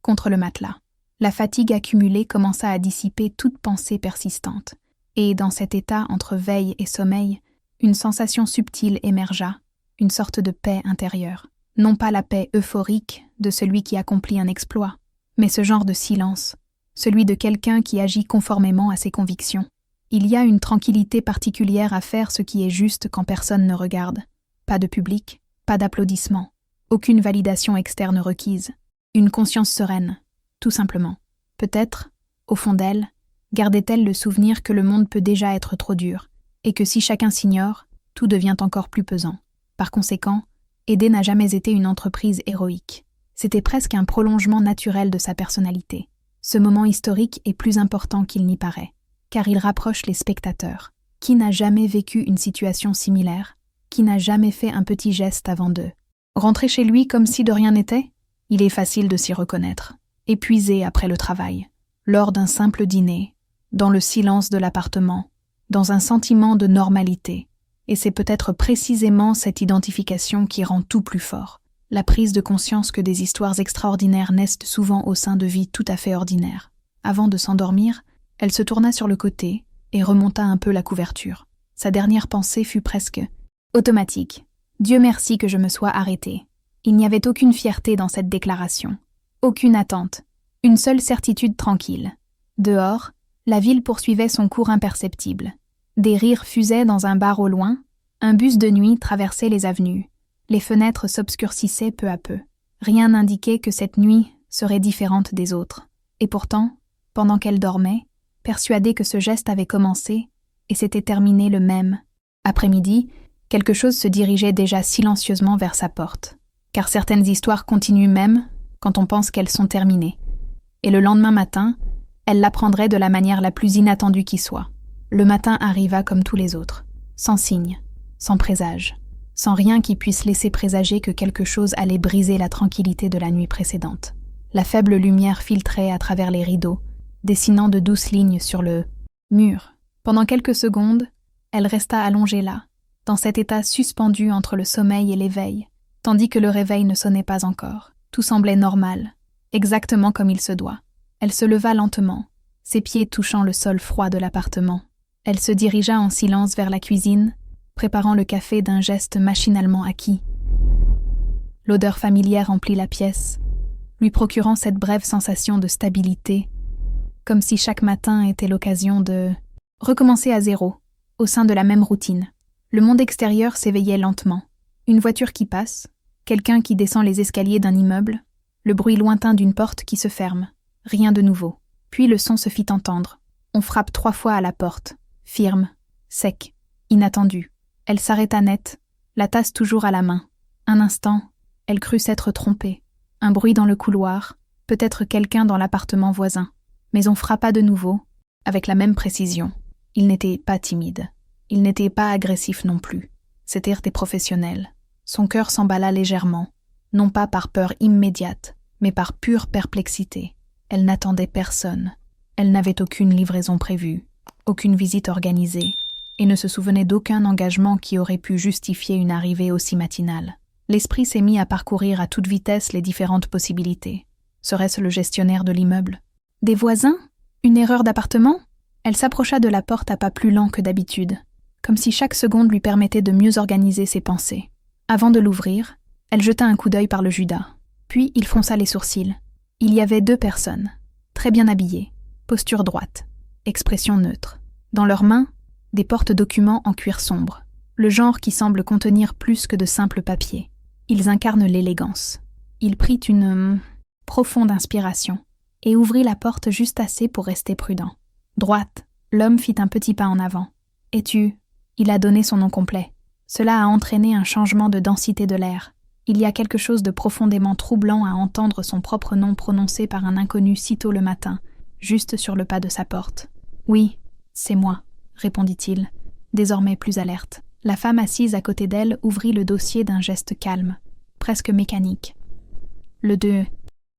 contre le matelas. La fatigue accumulée commença à dissiper toute pensée persistante. Et dans cet état entre veille et sommeil, une sensation subtile émergea, une sorte de paix intérieure. Non pas la paix euphorique de celui qui accomplit un exploit, mais ce genre de silence, celui de quelqu'un qui agit conformément à ses convictions. Il y a une tranquillité particulière à faire ce qui est juste quand personne ne regarde. Pas de public, pas d'applaudissements, aucune validation externe requise. Une conscience sereine, tout simplement. Peut-être, au fond d'elle, gardait-elle le souvenir que le monde peut déjà être trop dur, et que si chacun s'ignore, tout devient encore plus pesant. Par conséquent, Aider n'a jamais été une entreprise héroïque. C'était presque un prolongement naturel de sa personnalité. Ce moment historique est plus important qu'il n'y paraît, car il rapproche les spectateurs. Qui n'a jamais vécu une situation similaire? Qui n'a jamais fait un petit geste avant d'eux? Rentrer chez lui comme si de rien n'était? Il est facile de s'y reconnaître. Épuisé après le travail, lors d'un simple dîner, dans le silence de l'appartement, dans un sentiment de normalité. Et c'est peut-être précisément cette identification qui rend tout plus fort. La prise de conscience que des histoires extraordinaires naissent souvent au sein de vies tout à fait ordinaires. Avant de s'endormir, elle se tourna sur le côté et remonta un peu la couverture. Sa dernière pensée fut presque automatique. Dieu merci que je me sois arrêtée. Il n'y avait aucune fierté dans cette déclaration. Aucune attente. Une seule certitude tranquille. Dehors, la ville poursuivait son cours imperceptible. Des rires fusaient dans un bar au loin. Un bus de nuit traversait les avenues. Les fenêtres s'obscurcissaient peu à peu. Rien n'indiquait que cette nuit serait différente des autres. Et pourtant, pendant qu'elle dormait, persuadée que ce geste avait commencé et s'était terminé le même après-midi, quelque chose se dirigeait déjà silencieusement vers sa porte. Car certaines histoires continuent même quand on pense qu'elles sont terminées. Et le lendemain matin, elle l'apprendrait de la manière la plus inattendue qui soit. Le matin arriva comme tous les autres, sans signe, sans présage, sans rien qui puisse laisser présager que quelque chose allait briser la tranquillité de la nuit précédente. La faible lumière filtrait à travers les rideaux, dessinant de douces lignes sur le mur. Pendant quelques secondes, elle resta allongée là, dans cet état suspendu entre le sommeil et l'éveil, tandis que le réveil ne sonnait pas encore. Tout semblait normal, exactement comme il se doit. Elle se leva lentement, ses pieds touchant le sol froid de l'appartement. Elle se dirigea en silence vers la cuisine, préparant le café d'un geste machinalement acquis. L'odeur familière emplit la pièce, lui procurant cette brève sensation de stabilité, comme si chaque matin était l'occasion de recommencer à zéro, au sein de la même routine. Le monde extérieur s'éveillait lentement. Une voiture qui passe, quelqu'un qui descend les escaliers d'un immeuble, le bruit lointain d'une porte qui se ferme. Rien de nouveau. Puis le son se fit entendre. On frappe 3 fois à la porte, firme, sec, inattendu. Elle s'arrêta net, la tasse toujours à la main. Un instant, elle crut s'être trompée. Un bruit dans le couloir, peut-être quelqu'un dans l'appartement voisin. Mais on frappa de nouveau, avec la même précision. Il n'était pas timide. Il n'était pas agressif non plus. C'étaient des professionnels. Son cœur s'emballa légèrement, non pas par peur immédiate, mais par pure perplexité. Elle n'attendait personne. Elle n'avait aucune livraison prévue, aucune visite organisée, et ne se souvenait d'aucun engagement qui aurait pu justifier une arrivée aussi matinale. L'esprit s'est mis à parcourir à toute vitesse les différentes possibilités. Serait-ce le gestionnaire de l'immeuble? Des voisins? Une erreur d'appartement? Elle s'approcha de la porte à pas plus lents que d'habitude, comme si chaque seconde lui permettait de mieux organiser ses pensées. Avant de l'ouvrir, elle jeta un coup d'œil par le judas. Puis il fronça les sourcils. Il y avait 2 personnes, très bien habillées, posture droite, expression neutre. Dans leurs mains, des porte-documents en cuir sombre, le genre qui semble contenir plus que de simples papiers. Ils incarnent l'élégance. Il prit une profonde inspiration et ouvrit la porte juste assez pour rester prudent. Droite, l'homme fit un petit pas en avant. « Es-tu » Il a donné son nom complet. Cela a entraîné un changement de densité de l'air. Il y a quelque chose de profondément troublant à entendre son propre nom prononcé par un inconnu si tôt le matin, juste sur le pas de sa porte. « Oui, c'est moi », répondit-il, désormais plus alerte. La femme assise à côté d'elle ouvrit le dossier d'un geste calme, presque mécanique. Le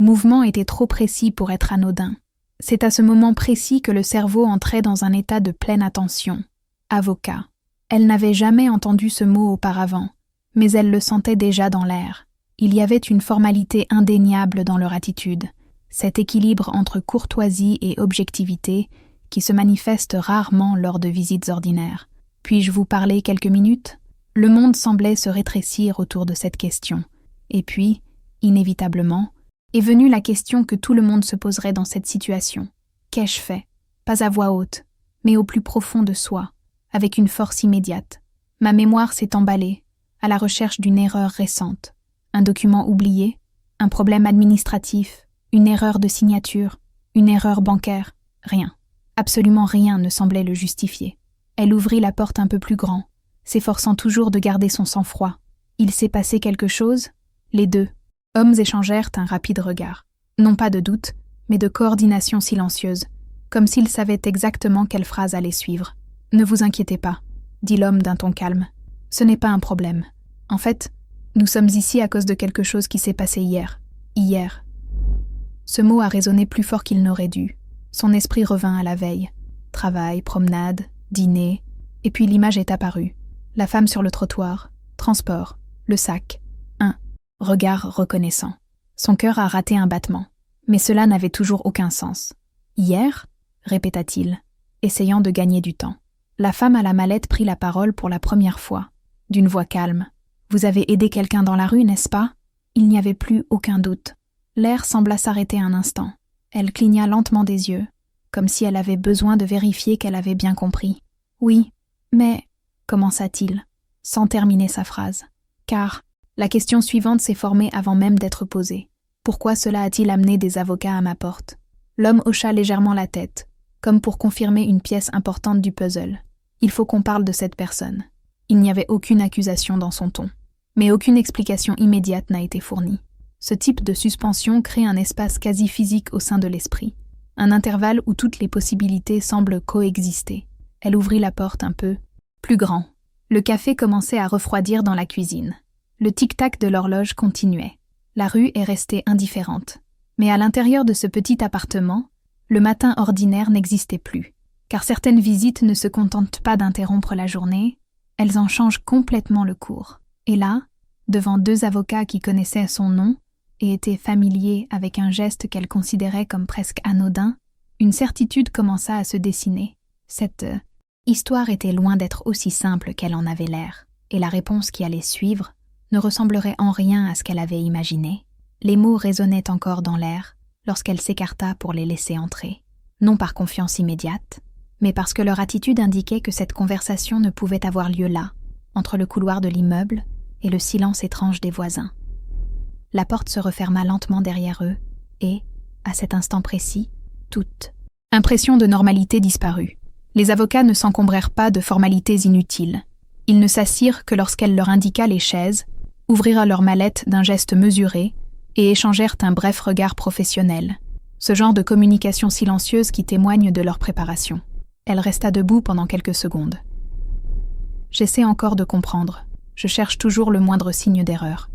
mouvement était trop précis pour être anodin. C'est à ce moment précis que le cerveau entrait dans un état de pleine attention. Avocat. Elle n'avait jamais entendu ce mot auparavant, mais elle le sentait déjà dans l'air. Il y avait une formalité indéniable dans leur attitude, cet équilibre entre courtoisie et objectivité qui se manifeste rarement lors de visites ordinaires. « Puis-je vous parler quelques minutes ?» Le monde semblait se rétrécir autour de cette question. Et puis, inévitablement, est venue la question que tout le monde se poserait dans cette situation. Qu'ai-je fait? Pas à voix haute, mais au plus profond de soi, avec une force immédiate. Ma mémoire s'est emballée, à la recherche d'une erreur récente. Un document oublié, un problème administratif, une erreur de signature, une erreur bancaire, rien. Absolument rien ne semblait le justifier. Elle ouvrit la porte un peu plus grand, s'efforçant toujours de garder son sang-froid. Il s'est passé quelque chose? Les deux hommes échangèrent un rapide regard. Non pas de doute, mais de coordination silencieuse, comme s'ils savaient exactement quelle phrase allait suivre. « Ne vous inquiétez pas », dit l'homme d'un ton calme. « Ce n'est pas un problème. En fait, nous sommes ici à cause de quelque chose qui s'est passé hier. Hier. » Ce mot a résonné plus fort qu'il n'aurait dû. Son esprit revint à la veille. Travail, promenade, dîner, et puis l'image est apparue. La femme sur le trottoir, transport, le sac, un regard reconnaissant. Son cœur a raté un battement, mais cela n'avait toujours aucun sens. « Hier ?» répéta-t-il, essayant de gagner du temps. La femme à la mallette prit la parole pour la première fois, d'une voix calme. « Vous avez aidé quelqu'un dans la rue, n'est-ce pas ?» Il n'y avait plus aucun doute. L'air sembla s'arrêter un instant. Elle cligna lentement des yeux, comme si elle avait besoin de vérifier qu'elle avait bien compris. « Oui, mais… » commença-t-il, sans terminer sa phrase. Car la question suivante s'est formée avant même d'être posée. Pourquoi cela a-t-il amené des avocats à ma porte? L'homme hocha légèrement la tête, comme pour confirmer une pièce importante du puzzle. Il faut qu'on parle de cette personne. Il n'y avait aucune accusation dans son ton, mais aucune explication immédiate n'a été fournie. Ce type de suspension crée un espace quasi physique au sein de l'esprit, un intervalle où toutes les possibilités semblent coexister. Elle ouvrit la porte un peu plus grand. Le café commençait à refroidir dans la cuisine. Le tic-tac de l'horloge continuait. La rue est restée indifférente. Mais à l'intérieur de ce petit appartement, le matin ordinaire n'existait plus. Car certaines visites ne se contentent pas d'interrompre la journée, elles en changent complètement le cours. Et là, devant deux avocats qui connaissaient son nom et étaient familiers avec un geste qu'elle considérait comme presque anodin, une certitude commença à se dessiner. Cette histoire était loin d'être aussi simple qu'elle en avait l'air, et la réponse qui allait suivre ne ressemblerait en rien à ce qu'elle avait imaginé. Les mots résonnaient encore dans l'air lorsqu'elle s'écarta pour les laisser entrer, non par confiance immédiate, mais parce que leur attitude indiquait que cette conversation ne pouvait avoir lieu là, entre le couloir de l'immeuble et le silence étrange des voisins. La porte se referma lentement derrière eux et, à cet instant précis, toute impression de normalité disparut. Les avocats ne s'encombrèrent pas de formalités inutiles. Ils ne s'assirent que lorsqu'elle leur indiqua les chaises, ouvrirent leur mallette d'un geste mesuré et échangèrent un bref regard professionnel, ce genre de communication silencieuse qui témoigne de leur préparation. Elle resta debout pendant quelques secondes. « J'essaie encore de comprendre. Je cherche toujours le moindre signe d'erreur. »«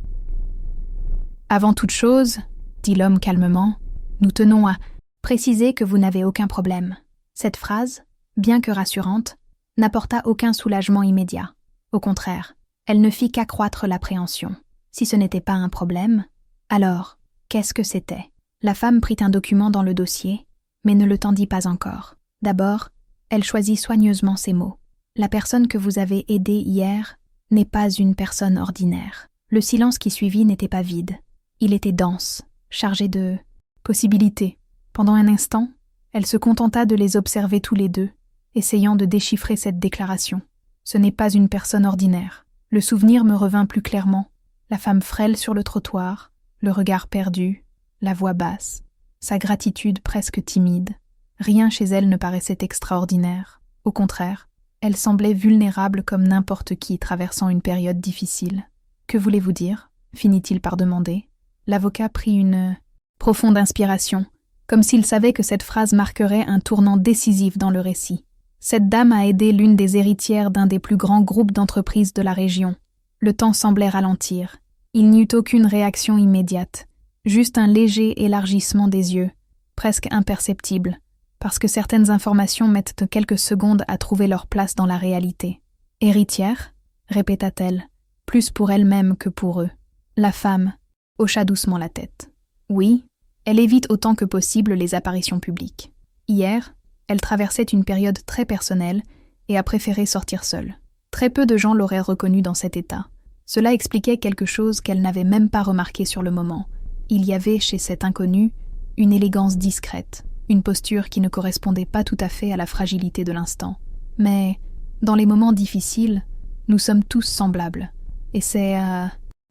Avant toute chose, » dit l'homme calmement, « nous tenons à préciser que vous n'avez aucun problème. » Cette phrase, bien que rassurante, n'apporta aucun soulagement immédiat. Au contraire, elle ne fit qu'accroître l'appréhension. Si ce n'était pas un problème, alors, qu'est-ce que c'était? La femme prit un document dans le dossier, mais ne le tendit pas encore. D'abord, elle choisit soigneusement ses mots. « La personne que vous avez aidée hier n'est pas une personne ordinaire. » Le silence qui suivit n'était pas vide. Il était dense, chargé de possibilités. Pendant un instant, elle se contenta de les observer tous les deux, essayant de déchiffrer cette déclaration. Ce n'est pas une personne ordinaire. Le souvenir me revint plus clairement. La femme frêle sur le trottoir, le regard perdu, la voix basse, sa gratitude presque timide. Rien chez elle ne paraissait extraordinaire. Au contraire, elle semblait vulnérable comme n'importe qui traversant une période difficile. « Que voulez-vous dire ?» finit-il par demander. L'avocat prit une profonde inspiration, comme s'il savait que cette phrase marquerait un tournant décisif dans le récit. Cette dame a aidé l'une des héritières d'un des plus grands groupes d'entreprises de la région. Le temps semblait ralentir. Il n'y eut aucune réaction immédiate, juste un léger élargissement des yeux, presque imperceptible, parce que certaines informations mettent quelques secondes à trouver leur place dans la réalité. « Héritière ?» répéta-t-elle, plus pour elle-même que pour eux. La femme hocha doucement la tête. Oui, elle évite autant que possible les apparitions publiques. Hier, elle traversait une période très personnelle et a préféré sortir seule. Très peu de gens l'auraient reconnue dans cet état. Cela expliquait quelque chose qu'elle n'avait même pas remarqué sur le moment. Il y avait chez cette inconnue une élégance discrète, une posture qui ne correspondait pas tout à fait à la fragilité de l'instant. Mais, dans les moments difficiles, nous sommes tous semblables. Et c'est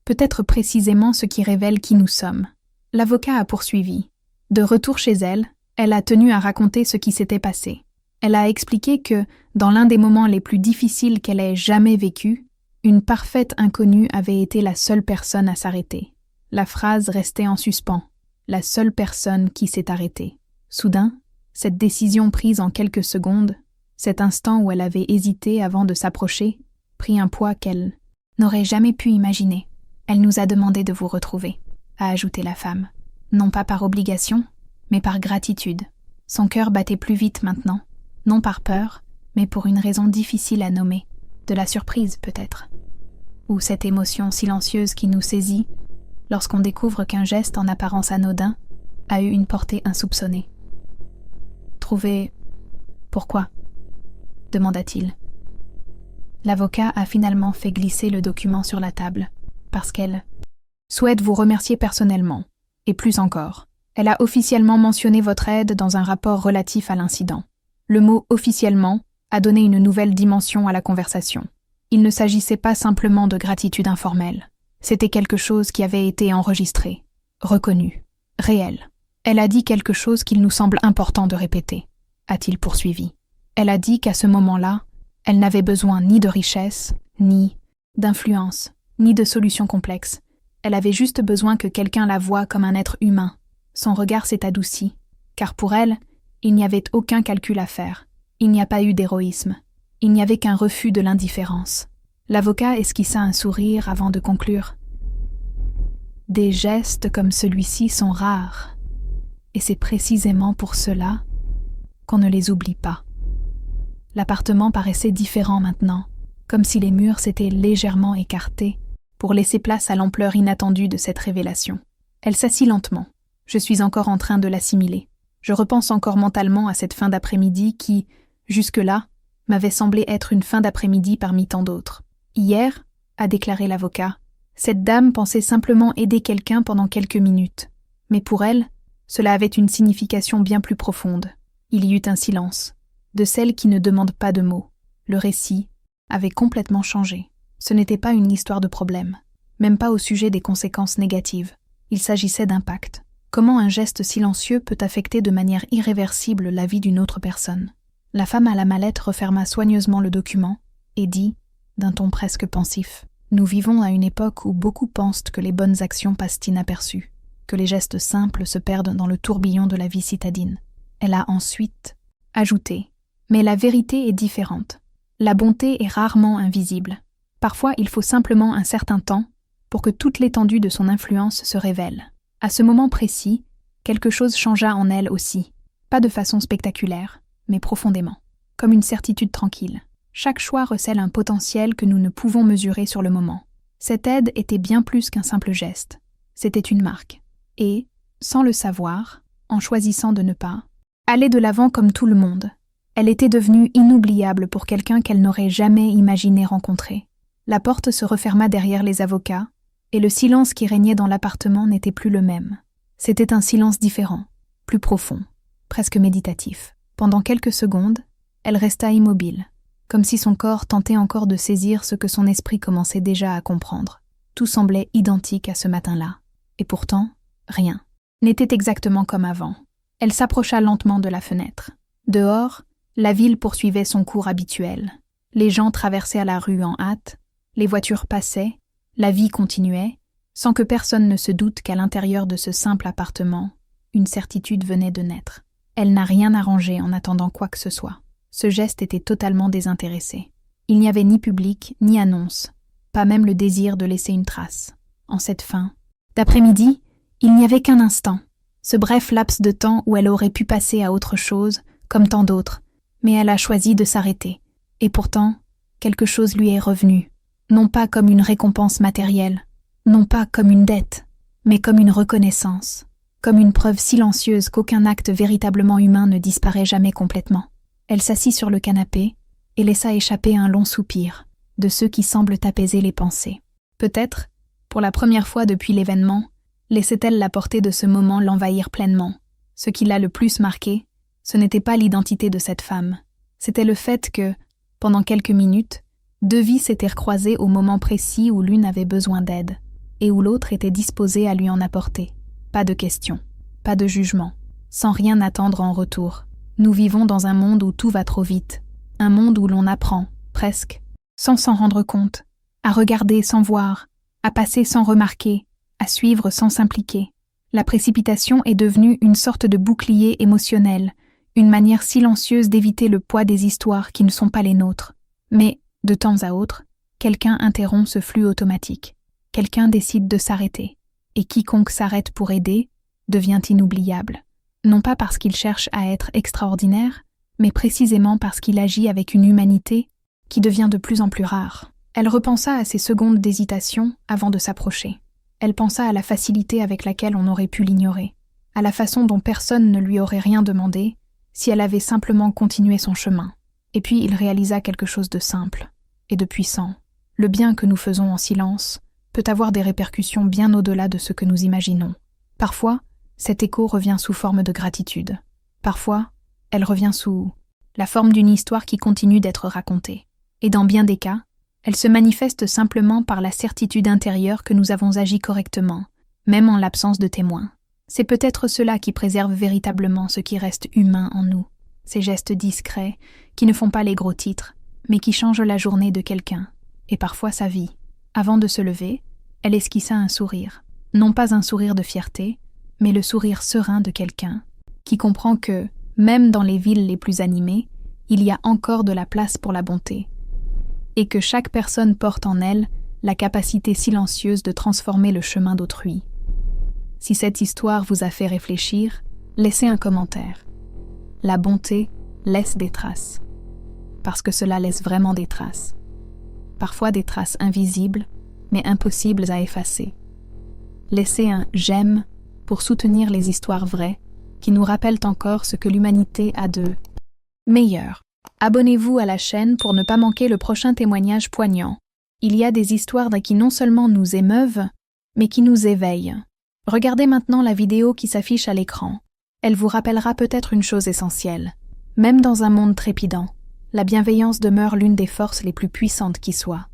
peut-être précisément ce qui révèle qui nous sommes. L'avocat a poursuivi. De retour chez elle, elle a tenu à raconter ce qui s'était passé. Elle a expliqué que, dans l'un des moments les plus difficiles qu'elle ait jamais vécus, Une parfaite inconnue avait été la seule personne à s'arrêter. La phrase restait en suspens. La seule personne qui s'est arrêtée. Soudain, cette décision prise en quelques secondes, cet instant où elle avait hésité avant de s'approcher, prit un poids qu'elle n'aurait jamais pu imaginer. Elle nous a demandé de vous retrouver, a ajouté la femme. Non pas par obligation, mais par gratitude. Son cœur battait plus vite maintenant, non par peur, mais pour une raison difficile à nommer, de la surprise peut-être. Ou cette émotion silencieuse qui nous saisit lorsqu'on découvre qu'un geste en apparence anodin a eu une portée insoupçonnée. Trouver... Pourquoi ? Demanda-t-il. L'avocat a finalement fait glisser le document sur la table, parce qu'elle souhaite vous remercier personnellement, et plus encore. Elle a officiellement mentionné votre aide dans un rapport relatif à l'incident. Le mot « officiellement » a donné une nouvelle dimension à la conversation. Il ne s'agissait pas simplement de gratitude informelle. C'était quelque chose qui avait été enregistré, reconnu, réel. Elle a dit quelque chose qu'il nous semble important de répéter, a-t-il poursuivi. Elle a dit qu'à ce moment-là, elle n'avait besoin ni de richesse, ni d'influence, ni de solutions complexes. Elle avait juste besoin que quelqu'un la voie comme un être humain. Son regard s'est adouci, car pour elle, il n'y avait aucun calcul à faire. Il n'y a pas eu d'héroïsme. Il n'y avait qu'un refus de l'indifférence. L'avocat esquissa un sourire avant de conclure. Des gestes comme celui-ci sont rares, et c'est précisément pour cela qu'on ne les oublie pas. L'appartement paraissait différent maintenant, comme si les murs s'étaient légèrement écartés pour laisser place à l'ampleur inattendue de cette révélation. Elle s'assit lentement. Je suis encore en train de l'assimiler. Je repense encore mentalement à cette fin d'après-midi qui, jusque-là, m'avait semblé être une fin d'après-midi parmi tant d'autres. Hier, a déclaré l'avocat, cette dame pensait simplement aider quelqu'un pendant quelques minutes. Mais pour elle, cela avait une signification bien plus profonde. Il y eut un silence, de celle qui ne demande pas de mots. Le récit avait complètement changé. Ce n'était pas une histoire de problème, même pas au sujet des conséquences négatives. Il s'agissait d'impact. Comment un geste silencieux peut affecter de manière irréversible la vie d'une autre personne. La femme à la mallette referma soigneusement le document et dit, d'un ton presque pensif, « Nous vivons à une époque où beaucoup pensent que les bonnes actions passent inaperçues, que les gestes simples se perdent dans le tourbillon de la vie citadine. » Elle a ensuite ajouté, « Mais la vérité est différente. La bonté est rarement invisible. Parfois, il faut simplement un certain temps pour que toute l'étendue de son influence se révèle. » À ce moment précis, quelque chose changea en elle aussi, pas de façon spectaculaire, mais profondément, comme une certitude tranquille. Chaque choix recèle un potentiel que nous ne pouvons mesurer sur le moment. Cette aide était bien plus qu'un simple geste. C'était une marque. Et, sans le savoir, en choisissant de ne pas aller de l'avant comme tout le monde, elle était devenue inoubliable pour quelqu'un qu'elle n'aurait jamais imaginé rencontrer. La porte se referma derrière les avocats, et le silence qui régnait dans l'appartement n'était plus le même. C'était un silence différent, plus profond, presque méditatif. Pendant quelques secondes, elle resta immobile, comme si son corps tentait encore de saisir ce que son esprit commençait déjà à comprendre. Tout semblait identique à ce matin-là. Et pourtant, rien n'était exactement comme avant. Elle s'approcha lentement de la fenêtre. Dehors, la ville poursuivait son cours habituel. Les gens traversaient la rue en hâte, les voitures passaient, la vie continuait, sans que personne ne se doute qu'à l'intérieur de ce simple appartement, une certitude venait de naître. Elle n'a rien arrangé en attendant quoi que ce soit. Ce geste était totalement désintéressé. Il n'y avait ni public, ni annonce, pas même le désir de laisser une trace. En cette fin d'après-midi, il n'y avait qu'un instant, ce bref laps de temps où elle aurait pu passer à autre chose, comme tant d'autres, mais elle a choisi de s'arrêter. Et pourtant, quelque chose lui est revenu. Non pas comme une récompense matérielle, non pas comme une dette, mais comme une reconnaissance, comme une preuve silencieuse qu'aucun acte véritablement humain ne disparaît jamais complètement. Elle s'assit sur le canapé et laissa échapper un long soupir, de ceux qui semblent apaiser les pensées. Peut-être, pour la première fois depuis l'événement, laissait-elle la portée de ce moment l'envahir pleinement. Ce qui l'a le plus marqué, ce n'était pas l'identité de cette femme, c'était le fait que, pendant quelques minutes, deux vies s'étaient recroisées au moment précis où l'une avait besoin d'aide, et où l'autre était disposée à lui en apporter. Pas de questions, pas de jugement, sans rien attendre en retour. Nous vivons dans un monde où tout va trop vite, un monde où l'on apprend, presque, sans s'en rendre compte, à regarder sans voir, à passer sans remarquer, à suivre sans s'impliquer. La précipitation est devenue une sorte de bouclier émotionnel, une manière silencieuse d'éviter le poids des histoires qui ne sont pas les nôtres. Mais, de temps à autre, quelqu'un interrompt ce flux automatique. Quelqu'un décide de s'arrêter. Et quiconque s'arrête pour aider devient inoubliable. Non pas parce qu'il cherche à être extraordinaire, mais précisément parce qu'il agit avec une humanité qui devient de plus en plus rare. Elle repensa à ces secondes d'hésitation avant de s'approcher. Elle pensa à la facilité avec laquelle on aurait pu l'ignorer, à la façon dont personne ne lui aurait rien demandé si elle avait simplement continué son chemin. Et puis il réalisa quelque chose de simple et de puissant. Le bien que nous faisons en silence peut avoir des répercussions bien au-delà de ce que nous imaginons. Parfois, cet écho revient sous forme de gratitude. Parfois, elle revient sous la forme d'une histoire qui continue d'être racontée. Et dans bien des cas, elle se manifeste simplement par la certitude intérieure que nous avons agi correctement, même en l'absence de témoins. C'est peut-être cela qui préserve véritablement ce qui reste humain en nous, ces gestes discrets qui ne font pas les gros titres, mais qui changent la journée de quelqu'un, et parfois sa vie. Avant de se lever, elle esquissa un sourire, non pas un sourire de fierté, mais le sourire serein de quelqu'un qui comprend que, même dans les villes les plus animées, il y a encore de la place pour la bonté, et que chaque personne porte en elle la capacité silencieuse de transformer le chemin d'autrui. Si cette histoire vous a fait réfléchir, laissez un commentaire. La bonté laisse des traces, parce que cela laisse vraiment des traces. Parfois des traces invisibles, mais impossibles à effacer. Laissez un « j'aime » pour soutenir les histoires vraies qui nous rappellent encore ce que l'humanité a de meilleur. Abonnez-vous à la chaîne pour ne pas manquer le prochain témoignage poignant. Il y a des histoires qui non seulement nous émeuvent, mais qui nous éveillent. Regardez maintenant la vidéo qui s'affiche à l'écran. Elle vous rappellera peut-être une chose essentielle. Même dans un monde trépidant, la bienveillance demeure l'une des forces les plus puissantes qui soit.